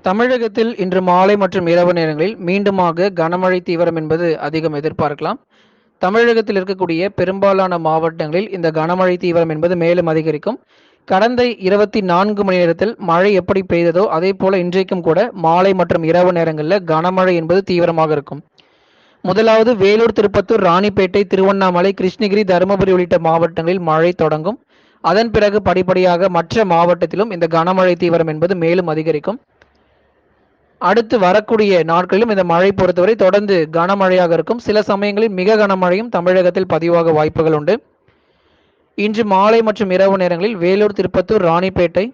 தமிழகத்தில் இன்று மாலை மற்றும் இரவு நேரங்களில் மீண்டுமாக கனமழை தீவிரம் என்பது அதிகம் எதிர்பார்க்கலாம். தமிழகத்தில் இருக்கக்கூடிய பெரும்பாலான மாவட்டங்களில் இந்த கனமழை தீவிரம் என்பது மேலும் அதிகரிக்கும். கடந்த 24 மணி நேரத்தில் மழை எப்படி பெய்ததோ அதே போல இன்றைக்கும் கூட மாலை மற்றும் இரவு நேரங்களில் கனமழை என்பது தீவிரமாக இருக்கும். முதலாவது வேலூர், திருப்பத்தூர், ராணிப்பேட்டை, திருவண்ணாமலை, கிருஷ்ணகிரி, தருமபுரி உள்ளிட்ட மாவட்டங்களில் மழை தொடங்கும். அதன் பிறகு படிப்படியாக மற்ற மாவட்டத்திலும் இந்த கனமழை தீவிரம் என்பது மேலும் அதிகரிக்கும். அடுத்து வரக்கூடிய நாட்களிலும் இந்த மழை பொறுத்தவரை தொடர்ந்து கனமழையாக இருக்கும். சில சமயங்களில் மிக கனமழையும் தமிழகத்தில் பதிவாக வாய்ப்புகள் உண்டு. இன்று மாலை மற்றும் இரவு நேரங்களில் வேலூர், திருப்பத்தூர், ராணிப்பேட்டை,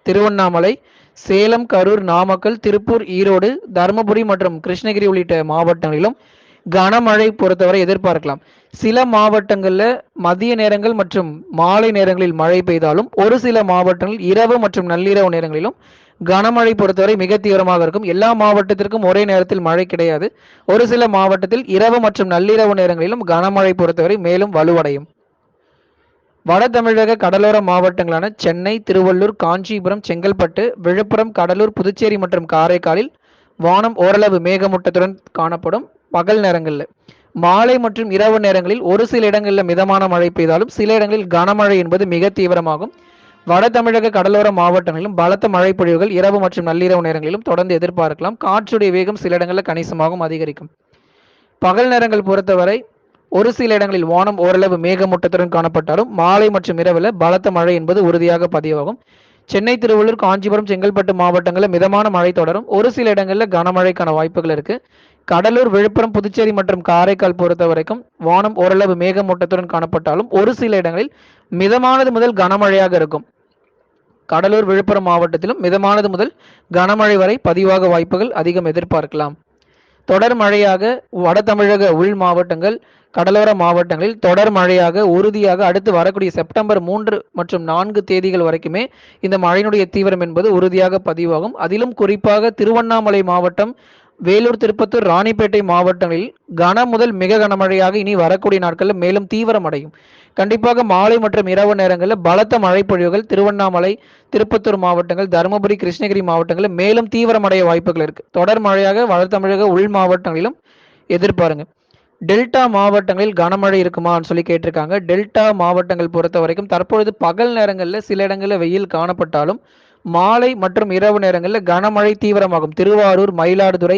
திருவண்ணாமலை, சேலம், கரூர், நாமக்கல், திருப்பூர், ஈரோடு, தருமபுரி மற்றும் கிருஷ்ணகிரி உள்ளிட்ட மாவட்டங்களிலும் கனமழை பொறுத்தவரை எதிர்பார்க்கலாம். சில மாவட்டங்களில் மதிய நேரங்கள் மற்றும் மாலை நேரங்களில் மழை பெய்தாலும் ஒரு சில மாவட்டங்களில் இரவு மற்றும் நள்ளிரவு நேரங்களிலும் கனமழை பொறுத்தவரை மிக தீவிரமாக இருக்கும். எல்லா மாவட்டத்திற்கும் ஒரே நேரத்தில் மழை கிடையாது. ஒரு சில மாவட்டத்தில் இரவு மற்றும் நள்ளிரவு நேரங்களிலும் கனமழை பொறுத்தவரை மேலும் வலுவடையும். வட தமிழக கடலோர மாவட்டங்களான சென்னை, திருவள்ளூர், காஞ்சிபுரம், செங்கல்பட்டு, விழுப்புரம், கடலூர், புதுச்சேரி மற்றும் காரைக்காலில் வானம் ஓரளவு மேகமூட்டத்துடன் காணப்படும். பகல் நேரங்களில் மாலை மற்றும் இரவு நேரங்களில் ஒரு சில இடங்களில் மிதமான மழை பெய்தாலும் சில இடங்களில் கனமழை என்பது மிக தீவிரமாகும். வட தமிழக கடலோர மாவட்டங்களிலும் பலத்த மழை பொழிவுகள் இரவு மற்றும் நள்ளிரவு நேரங்களிலும் தொடர்ந்து எதிர்பார்க்கலாம். காற்றுடைய வேகம் சில இடங்களில் கணிசமாகவும் அதிகரிக்கும். பகல் நேரங்கள் பொறுத்தவரை ஒரு சில இடங்களில் வானம் ஓரளவு மேகமூட்டத்துடன் காணப்பட்டாலும் மாலை மற்றும் இரவில் பலத்த மழை என்பது உறுதியாக பதிவாகும். சென்னை, திருவள்ளூர், காஞ்சிபுரம், செங்கல்பட்டு மாவட்டங்களில் மிதமான மழை தொடரும். ஒரு சில இடங்களில் கனமழைக்கான வாய்ப்புகள் இருக்கு. கடலூர், விழுப்புரம், புதுச்சேரி மற்றும் காரைக்கால் பொறுத்த வரைக்கும் வானம் ஓரளவு மேகமூட்டத்துடன் காணப்பட்டாலும் ஒரு சில இடங்களில் மிதமானது முதல் கனமழையாக இருக்கும். கடலூர், விழுப்புரம் மாவட்டத்திலும் மிதமானது முதல் கனமழை வரை பதிவாக வாய்ப்புகள் அதிகம் எதிர்பார்க்கலாம். தொடர் மழையாக வட தமிழக உள் மாவட்டங்கள், கடலோர மாவட்டங்களில் தொடர் மழையாக உறுதியாக அடுத்து வரக்கூடிய செப்டம்பர் 3 மற்றும் 4 தேதிகள் வரைக்குமே இந்த மழையினுடைய தீவிரம் என்பது உறுதியாக பதிவாகும். அதிலும் குறிப்பாக திருவண்ணாமலை மாவட்டம், வேலூர், திருப்பத்தூர், ராணிப்பேட்டை மாவட்டங்களில் கன முதல் மிக கனமழையாக இனி வரக்கூடிய நாட்களில் மேலும் தீவிரம் அடையும். கண்டிப்பாக மாலை மற்றும் இரவு நேரங்களில் பலத்த மழை பொழிவுகள் திருவண்ணாமலை, திருப்பத்தூர் மாவட்டங்கள், தருமபுரி, கிருஷ்ணகிரி மாவட்டங்களில் மேலும் தீவிரமடைய வாய்ப்புகள் இருக்கு. தொடர் மழையாக வட தமிழக உள் மாவட்டங்களிலும் எதிர்பாருங்க. டெல்டா மாவட்டங்களில் கனமழை இருக்குமான்னு சொல்லி கேட்டிருக்காங்க. டெல்டா மாவட்டங்கள் பொறுத்த வரைக்கும் தற்பொழுது பகல் நேரங்களில் சில இடங்களில் வெயில் காணப்பட்டாலும் மாலை மற்றும் இரவு நேரங்களில் கனமழை தீவிரமாகும். திருவாரூர், மயிலாடுதுறை,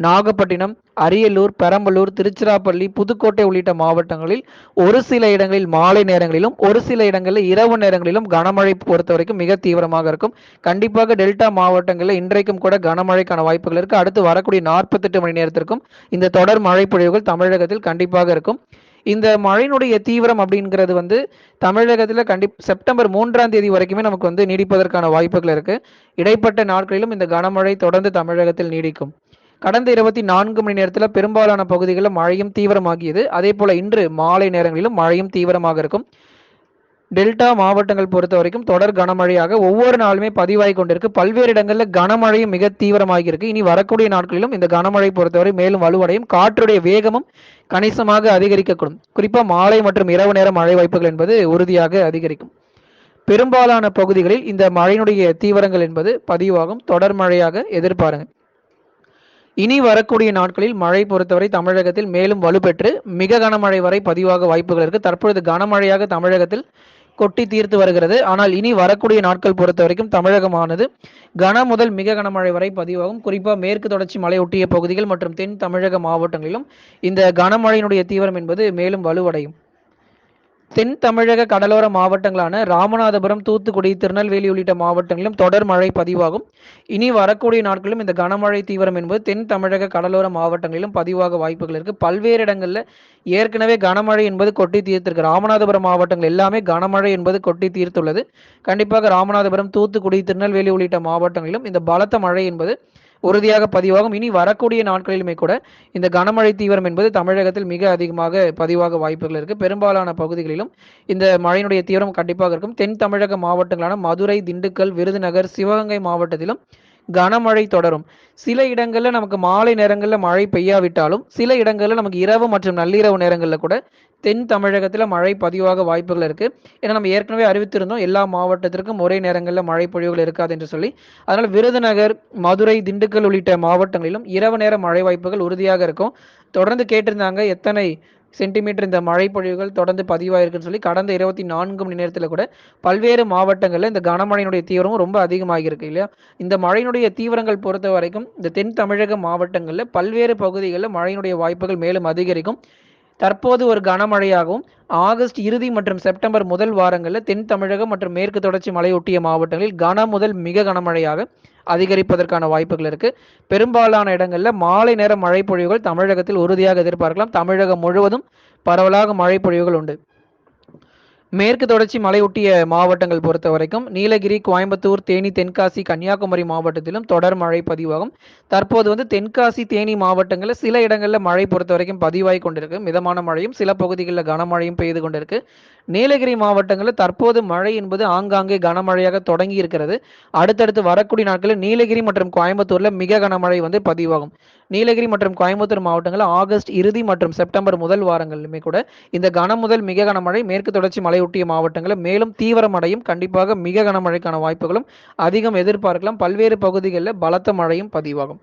நாகப்பட்டினம், அரியலூர், பெரம்பலூர், திருச்சிராப்பள்ளி, புதுக்கோட்டை உள்ளிட்ட மாவட்டங்களில் ஒரு சில இடங்களில் மாலை நேரங்களிலும் ஒரு சில இடங்களில் இரவு நேரங்களிலும் கனமழை பொறுத்த வரைக்கும் மிக தீவிரமாக இருக்கும். கண்டிப்பாக டெல்டா மாவட்டங்களில் இன்றைக்கும் கூட கனமழைக்கான வாய்ப்புகள் இருக்கு. அடுத்து வரக்கூடிய 48 மணி நேரத்திற்கும் இந்த தொடர் மழை பொழிவுகள் தமிழகத்தில் கண்டிப்பாக இருக்கும். இந்த மழையினுடைய தீவிரம் அப்படிங்கிறது தமிழகத்தில் செப்டம்பர் 3ஆம் தேதி வரைக்குமே நமக்கு நீடிப்பதற்கான வாய்ப்புகள் இருக்கு. இடைப்பட்ட நாட்களிலும் இந்த கனமழை தொடர்ந்து தமிழகத்தில் நீடிக்கும். கடந்த 24 மணி நேரத்தில் பெரும்பாலான பகுதிகளில் மழையும் தீவிரமாகியது. அதே போல இன்று மாலை நேரங்களிலும் மழையும் தீவிரமாக இருக்கும். டெல்டா மாவட்டங்கள் பொறுத்த வரைக்கும் தொடர் கனமழையாக ஒவ்வொரு நாளுமே பதிவாகி கொண்டிருக்கு. பல்வேறு இடங்களில் கனமழையும் மிக தீவிரமாகி இருக்கு. இனி வரக்கூடிய நாட்களிலும் இந்த கனமழை பொறுத்தவரை மேலும் வலுவடையும். காற்றுடைய வேகமும் கணிசமாக அதிகரிக்கக்கூடும். குறிப்பாக மாலை மற்றும் இரவு நேர மழை வாய்ப்புகள் என்பது உறுதியாக அதிகரிக்கும். பெரும்பாலான பகுதிகளில் இந்த மழையினுடைய தீவிரங்கள் என்பது பதிவாகும். தொடர் மழையாக எதிர்பாருங்க. இனி வரக்கூடிய நாட்களில் மழை பொறுத்தவரை தமிழகத்தில் மேலும் வலுப்பெற்று மிக கனமழை வரை பதிவாக வாய்ப்புகள் இருக்கு. தற்பொழுது கனமழையாக தமிழகத்தில் கொட்டி தீர்த்து வருகிறது. ஆனால் இனி வரக்கூடிய நாட்கள் பொறுத்த வரைக்கும் தமிழகமானது கன முதல் மிக கனமழை வரை பதிவாகும். குறிப்பாக மேற்கு தொடர்ச்சி மலை ஒட்டிய பகுதிகள் மற்றும் தென் தமிழக மாவட்டங்களிலும் இந்த கனமழையினுடைய தீவிரம் என்பது மேலும் வலுவடையும். தென் தமிழக கடலோர மாவட்டங்களான ராமநாதபுரம், தூத்துக்குடி, திருநெல்வேலி உள்ளிட்ட மாவட்டங்களிலும் தொடர் மழை பதிவாகும். இனி வரக்கூடிய நாட்களிலும் இந்த கனமழை தீவிரம் என்பது தென் தமிழக கடலோர மாவட்டங்களிலும் பதிவாக வாய்ப்புகள் இருக்கு. பல்வேறு இடங்களில் ஏற்கனவே கனமழை என்பது கொட்டி தீர்த்திருக்கு. ராமநாதபுரம் மாவட்டங்கள் எல்லாமே கனமழை என்பது கொட்டி தீர்த்துள்ளது. கண்டிப்பாக ராமநாதபுரம், தூத்துக்குடி, திருநெல்வேலி உள்ளிட்ட மாவட்டங்களிலும் இந்த பலத்த மழை என்பது உறுதியாக பதிவாகும். இனி வரக்கூடிய நாட்களிலுமே கூட இந்த கனமழை தீவிரம் என்பது தமிழகத்தில் மிக அதிகமாக பதிவாக வாய்ப்புகள் இருக்கு. பெரும்பாலான பகுதிகளிலும் இந்த மழையினுடைய தீவிரம் கண்டிப்பாக இருக்கும். தென் தமிழக மாவட்டங்களான மதுரை, திண்டுக்கல், விருதுநகர், சிவகங்கை மாவட்டத்திலும் கனமழை தொடரும். சில இடங்கள்ல நமக்கு மாலை நேரங்கள்ல மழை பெய்யாவிட்டாலும், சில இடங்கள்ல நமக்கு இரவு மற்றும் நள்ளிரவு நேரங்கள்ல கூட தென் தமிழகத்துல மழை பதிவாக வாய்ப்புகள் இருக்கு. ஏன்னா நம்ம ஏற்கனவே அறிவித்திருந்தோம், எல்லா மாவட்டத்திற்கும் ஒரே நேரங்கள்ல மழை பொழிவுகள் இருக்காது என்று சொல்லி. அதனால விருதுநகர், மதுரை, திண்டுக்கல் உள்ளிட்ட மாவட்டங்களிலும் இரவு நேர மழை வாய்ப்புகள் உறுதியாக இருக்கும். தொடர்ந்து கேட்டிருந்தாங்க, எத்தனை சென்டிமீட்டர் இந்த மழை பொழிவுகள் தொடர்ந்து பதிவாயிருக்குன்னு சொல்லி. கடந்த 24 மணி நேரத்தில் கூட பல்வேறு மாவட்டங்களில் இந்த கனமழையினுடைய தீவிரமும் ரொம்ப அதிகமாகியிருக்கு இல்லையா. இந்த மழையினுடைய தீவிரங்கள் பொறுத்த வரைக்கும் இந்த தென் தமிழக மாவட்டங்களில் பல்வேறு பகுதிகளில் மழையினுடைய வாய்ப்புகள் மேலும் அதிகரிக்கும். தற்போது ஒரு கனமழையாகவும் ஆகஸ்ட் இறுதி மற்றும் செப்டம்பர் முதல் வாரங்களில் தென் தமிழகம் மற்றும் மேற்கு தொடர்ச்சி மலையொட்டிய மாவட்டங்களில் கன முதல் மிக கனமழையாக அதிகரிப்பதற்கான வாய்ப்புகள் இருக்கு. பெரும்பாலான இடங்களில் மாலை நேர மழை பொழிவுகள் தமிழகத்தில் உறுதியாக எதிர்பார்க்கலாம். தமிழகம் முழுவதும் பரவலாக மழை பொழிவுகள் உண்டு. மேற்கு தொடர்ச்சி மலையொட்டிய மாவட்டங்கள் பொறுத்த வரைக்கும் நீலகிரி, கோயம்புத்தூர், தேனி, தென்காசி, கன்னியாகுமரி மாவட்டத்திலும் தொடர் மழை பதிவாகும். தற்போது தென்காசி, தேனி மாவட்டங்களில் சில இடங்களில் மழை பொறுத்த வரைக்கும் பதிவாகி கொண்டிருக்கு. மிதமான மழையும் சில பகுதிகளில் கனமழையும் பெய்து கொண்டிருக்கு. நீலகிரி மாவட்டங்களில் தற்போது மழை என்பது ஆங்காங்கே கனமழையாக தொடங்கி இருக்கிறது. அடுத்தடுத்து வரக்கூடிய நாட்களில் நீலகிரி மற்றும் கோயம்புத்தூர்ல மிக கனமழை பதிவாகும். நீலகிரி மற்றும் கோயம்புத்தூர் மாவட்டங்களில் ஆகஸ்ட் இறுதி மற்றும் செப்டம்பர் முதல் வாரங்களிலுமே கூட இந்த கன முதல் மிக கனமழை மேற்கு தொடர்ச்சி மலையொட்டிய மாவட்டங்களில் மேலும் தீவிரமடையும். கண்டிப்பாக மிக கனமழைக்கான வாய்ப்புகளும் அதிகம் எதிர்பார்க்கலாம். பல்வேறு பகுதிகளில் பலத்த மழையும் பதிவாகும்.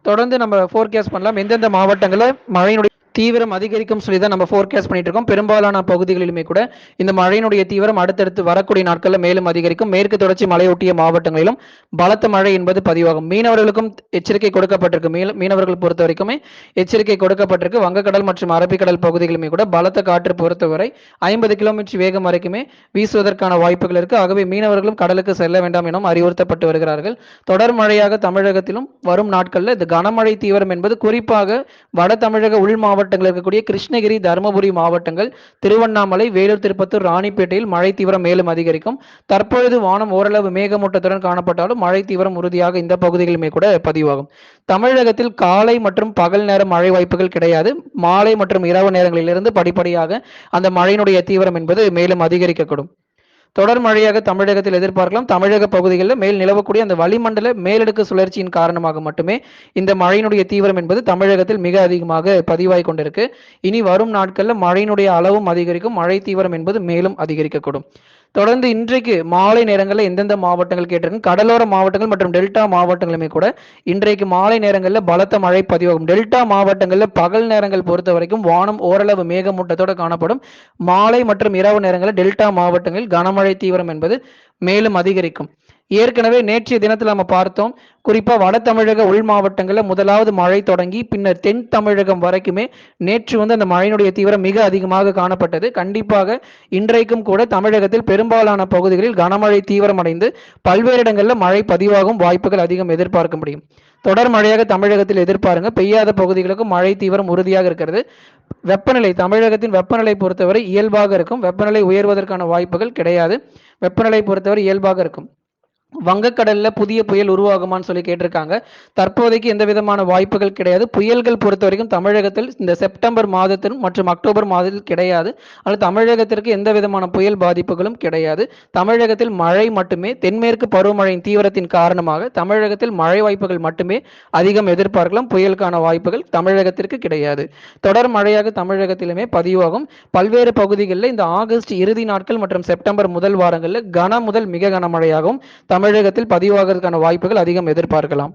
தொடர்ந்து நம்ம ஃபோர்காஸ்ட் பண்ணலாம், எந்தெந்த மாவட்டங்களில் மழையினுடைய தீவிரம் அதிகரிக்கும் சொல்லி தான் நம்ம ஃபோர்காஸ்ட் பண்ணிட்டு இருக்கோம். பெரும்பாலான பகுதிகளிலுமே கூட இந்த மழையினுடைய தீவிரம் அடுத்தடுத்து வரக்கூடிய நாட்களில் மேலும் அதிகரிக்கும். மேற்கு தொடர்ச்சி மலையொட்டிய மாவட்டங்களிலும் பலத்த மழை என்பது பதிவாகும். மீனவர்களுக்கும் எச்சரிக்கை கொடுக்கப்பட்டிருக்கு. மீனவர்கள் பொறுத்த வரைக்குமே எச்சரிக்கை கொடுக்கப்பட்டிருக்கு. வங்கக்கடல் மற்றும் அரபிக்கடல் பகுதிகளுமே கூட பலத்த காற்று பொறுத்தவரை 50 கிலோமீட்டர் வேகம் வரைக்குமே வீசுவதற்கான வாய்ப்புகள் இருக்கு. ஆகவே மீனவர்களும் கடலுக்கு செல்ல வேண்டாம் எனவும் அறிவுறுத்தப்பட்டு வருகிறார்கள். தொடர் மழையாக தமிழகத்திலும் வரும் நாட்களில் இந்த கனமழை தீவிரம் என்பது குறிப்பாக வட தமிழக உள் மாவட்டங்கள் இருக்கக்கூடிய கிருஷ்ணகிரி, தருமபுரி மாவட்டங்கள், திருவண்ணாமலை, வேலூர், திருப்பத்தூர், ராணிப்பேட்டையில் மழை தீவிரம் மேலும் அதிகரிக்கும். தற்பொழுது வானம் ஓரளவு மேகமூட்டத்துடன் காணப்பட்டாலும் மழை தீவிரம் உறுதியாக இந்த பகுதிகளுமே கூட பதிவாகும். தமிழகத்தில் காலை மற்றும் பகல் நேர மழை வாய்ப்புகள் கிடையாது. மாலை மற்றும் இரவு நேரங்களிலிருந்து படிப்படியாக அந்த மழையினுடைய தீவிரம் என்பது மேலும் அதிகரிக்கக்கூடும். தொடர் மழையாக தமிழகத்தில் எதிர்பார்க்கலாம். தமிழக பகுதிகளில் மேல் நிலவக்கூடிய அந்த வளிமண்டல மேலடுக்கு சுழற்சியின் காரணமாக மட்டுமே இந்த மழையினுடைய தீவிரம் என்பது தமிழகத்தில் மிக அதிகமாக பதிவாகி கொண்டிருக்கு. இனி வரும் நாட்களில் மழையினுடைய அளவும் அதிகரிக்கும். மழை தீவிரம் என்பது மேலும் அதிகரிக்கக்கூடும். தொடர்ந்து இன்றைக்கு மாலை நேரங்களில் எந்தெந்த மாவட்டங்கள் கேட்டிருக்கும், கடலோர மாவட்டங்கள் மற்றும் டெல்டா மாவட்டங்களுமே கூட இன்றைக்கு மாலை நேரங்களில் பலத்த மழை பதிவாகும். டெல்டா மாவட்டங்களில் பகல் நேரங்கள் பொறுத்த வரைக்கும் வானம் ஓரளவு மேகமூட்டத்தோடு காணப்படும். மாலை மற்றும் இரவு நேரங்களில் டெல்டா மாவட்டங்களில் கனமழை தீவிரம் என்பது மேலும் அதிகரிக்கும். ஏற்கனவே நேற்றைய தினத்தில் நம்ம பார்த்தோம், குறிப்பா வட தமிழக உள் மாவட்டங்களில் முதலாவது மழை தொடங்கி பின்னர் தென் தமிழகம் வரைக்குமே நேற்று அந்த மழையினுடைய தீவிரம் மிக அதிகமாக காணப்பட்டது. கண்டிப்பாக இன்றைக்கும் கூட தமிழகத்தில் பெரும்பாலான பகுதிகளில் கனமழை தீவிரமடைந்து பல்வேறு இடங்களில் மழை பதிவாகும் வாய்ப்புகள் அதிகம் எதிர்பார்க்க முடியும். தொடர் மழையாக தமிழகத்தில் எதிர்பாருங்க. பெய்யாத பகுதிகளுக்கும் மழை தீவிரம் உறுதியாக இருக்கிறது. வெப்பநிலை, தமிழகத்தின் வெப்பநிலை பொறுத்தவரை இயல்பாக இருக்கும். வெப்பநிலை உயர்வதற்கான வாய்ப்புகள் கிடையாது. வெப்பநிலை பொறுத்தவரை இயல்பாக இருக்கும். வங்கக்கடல்ல புதிய புயல் உருவாகுமான்னு சொல்லி கேட்டிருக்காங்க. தற்போதைக்கு எந்த விதமான வாய்ப்புகள் கிடையாது. புயல்கள் பொறுத்த வரைக்கும் தமிழகத்தில் இந்த செப்டம்பர் மாதத்தில் மற்றும் அக்டோபர் மாதத்தில் கிடையாது. ஆனால் தமிழகத்திற்கு எந்த விதமான புயல் பாதிப்புகளும் கிடையாது. தமிழகத்தில் மழை மட்டுமே, தென்மேற்கு பருவமழையின் தீவிரத்தின் காரணமாக தமிழகத்தில் மழை வாய்ப்புகள் மட்டுமே அதிகம் எதிர்பார்க்கலாம். புயலுக்கான வாய்ப்புகள் தமிழகத்திற்கு கிடையாது. தொடர் மழையாக தமிழகத்திலுமே பதிவாகும். பல்வேறு பகுதிகளில் இந்த ஆகஸ்ட் இறுதி நாட்கள் மற்றும் செப்டம்பர் முதல் வாரங்களில் கன முதல் மிக கனமழையாகவும் தமிழகத்தில் பதிவாகிறதுக்கான வாய்ப்புகள் அதிகம் எதிர்பார்க்கலாம்.